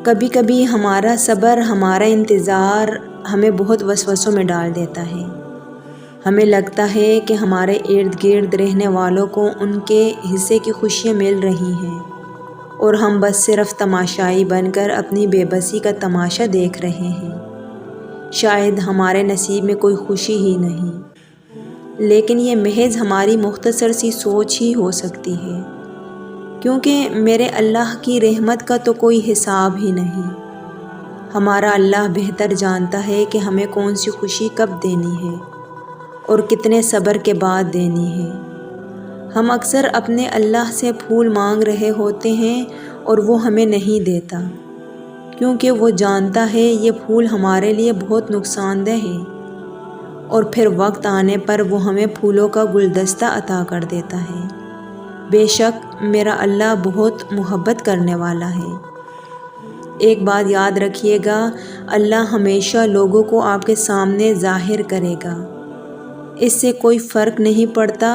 کبھی کبھی ہمارا صبر، ہمارا انتظار ہمیں بہت وسوسوں میں ڈال دیتا ہے۔ ہمیں لگتا ہے کہ ہمارے ارد گرد رہنے والوں کو ان کے حصے کی خوشیاں مل رہی ہیں اور ہم بس صرف تماشائی بن کر اپنی بے بسی کا تماشا دیکھ رہے ہیں۔ شاید ہمارے نصیب میں کوئی خوشی ہی نہیں، لیکن یہ محض ہماری مختصر سی سوچ ہی ہو سکتی ہے، کیونکہ میرے اللہ کی رحمت کا تو کوئی حساب ہی نہیں۔ ہمارا اللہ بہتر جانتا ہے کہ ہمیں کون سی خوشی کب دینی ہے اور کتنے صبر کے بعد دینی ہے۔ ہم اکثر اپنے اللہ سے پھول مانگ رہے ہوتے ہیں اور وہ ہمیں نہیں دیتا، کیونکہ وہ جانتا ہے یہ پھول ہمارے لیے بہت نقصان دہ ہے، اور پھر وقت آنے پر وہ ہمیں پھولوں کا گلدستہ عطا کر دیتا ہے۔ بے شک میرا اللہ بہت محبت کرنے والا ہے۔ ایک بات یاد رکھیے گا، اللہ ہمیشہ لوگوں کو آپ کے سامنے ظاہر کرے گا۔ اس سے کوئی فرق نہیں پڑتا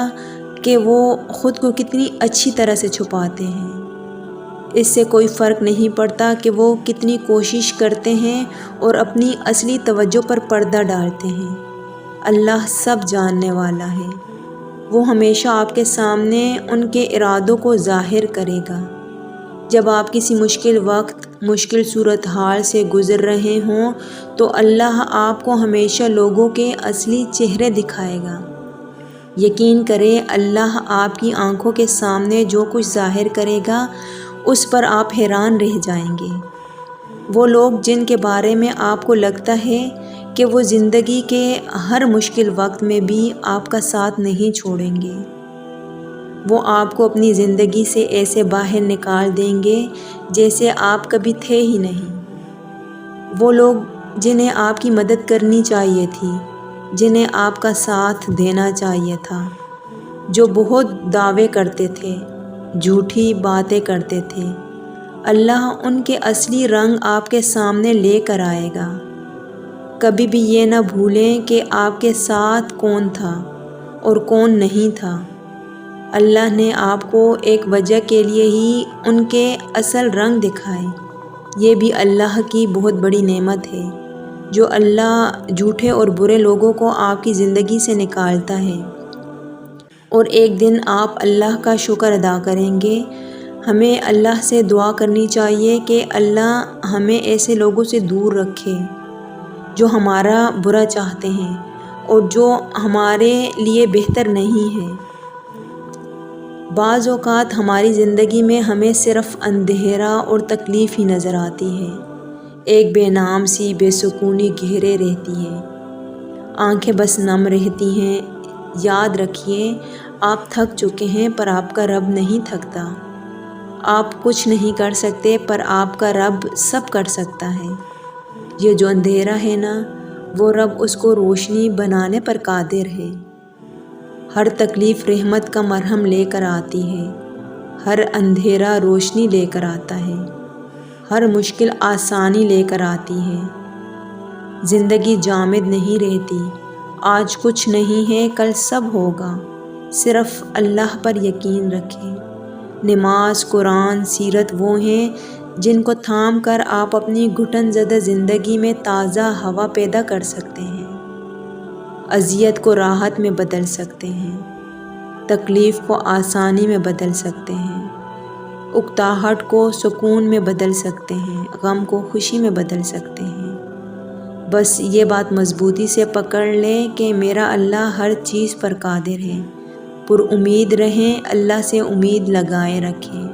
کہ وہ خود کو کتنی اچھی طرح سے چھپاتے ہیں، اس سے کوئی فرق نہیں پڑتا کہ وہ کتنی کوشش کرتے ہیں اور اپنی اصلی توجہ پر پردہ ڈالتے ہیں۔ اللہ سب جاننے والا ہے، وہ ہمیشہ آپ کے سامنے ان کے ارادوں کو ظاہر کرے گا۔ جب آپ کسی مشکل وقت، مشکل صورتحال سے گزر رہے ہوں تو اللہ آپ کو ہمیشہ لوگوں کے اصلی چہرے دکھائے گا۔ یقین کریں، اللہ آپ کی آنکھوں کے سامنے جو کچھ ظاہر کرے گا اس پر آپ حیران رہ جائیں گے۔ وہ لوگ جن کے بارے میں آپ کو لگتا ہے کہ وہ زندگی کے ہر مشکل وقت میں بھی آپ کا ساتھ نہیں چھوڑیں گے، وہ آپ کو اپنی زندگی سے ایسے باہر نکال دیں گے جیسے آپ کبھی تھے ہی نہیں۔ وہ لوگ جنہیں آپ کی مدد کرنی چاہیے تھی، جنہیں آپ کا ساتھ دینا چاہیے تھا، جو بہت دعوے کرتے تھے، جھوٹی باتیں کرتے تھے، اللہ ان کے اصلی رنگ آپ کے سامنے لے کر آئے گا۔ کبھی بھی یہ نہ بھولیں کہ آپ کے ساتھ کون تھا اور کون نہیں تھا۔ اللہ نے آپ کو ایک وجہ کے لیے ہی ان کے اصل رنگ دکھائے۔ یہ بھی اللہ کی بہت بڑی نعمت ہے جو اللہ جھوٹے اور برے لوگوں کو آپ کی زندگی سے نکالتا ہے، اور ایک دن آپ اللہ کا شکر ادا کریں گے۔ ہمیں اللہ سے دعا کرنی چاہیے کہ اللہ ہمیں ایسے لوگوں سے دور رکھے جو ہمارا برا چاہتے ہیں اور جو ہمارے لیے بہتر نہیں ہے۔ بعض اوقات ہماری زندگی میں ہمیں صرف اندھیرا اور تکلیف ہی نظر آتی ہے، ایک بے نام سی بے سکونی گھیرے رہتی ہے، آنکھیں بس نم رہتی ہیں۔ یاد رکھیے، آپ تھک چکے ہیں پر آپ کا رب نہیں تھکتا۔ آپ کچھ نہیں کر سکتے پر آپ کا رب سب کر سکتا ہے۔ یہ جو اندھیرا ہے نا، وہ رب اس کو روشنی بنانے پر قادر ہے۔ ہر تکلیف رحمت کا مرہم لے کر آتی ہے، ہر اندھیرا روشنی لے کر آتا ہے، ہر مشکل آسانی لے کر آتی ہے۔ زندگی جامد نہیں رہتی، آج کچھ نہیں ہے کل سب ہوگا، صرف اللہ پر یقین رکھیں۔ نماز، قرآن، سیرت وہ ہیں جن کو تھام کر آپ اپنی گھٹن زدہ زندگی میں تازہ ہوا پیدا کر سکتے ہیں، اذیت کو راحت میں بدل سکتے ہیں، تکلیف کو آسانی میں بدل سکتے ہیں، اکتاہٹ کو سکون میں بدل سکتے ہیں، غم کو خوشی میں بدل سکتے ہیں۔ بس یہ بات مضبوطی سے پکڑ لیں کہ میرا اللہ ہر چیز پر قادر ہے۔ پر امید رہیں، اللہ سے امید لگائے رکھیں۔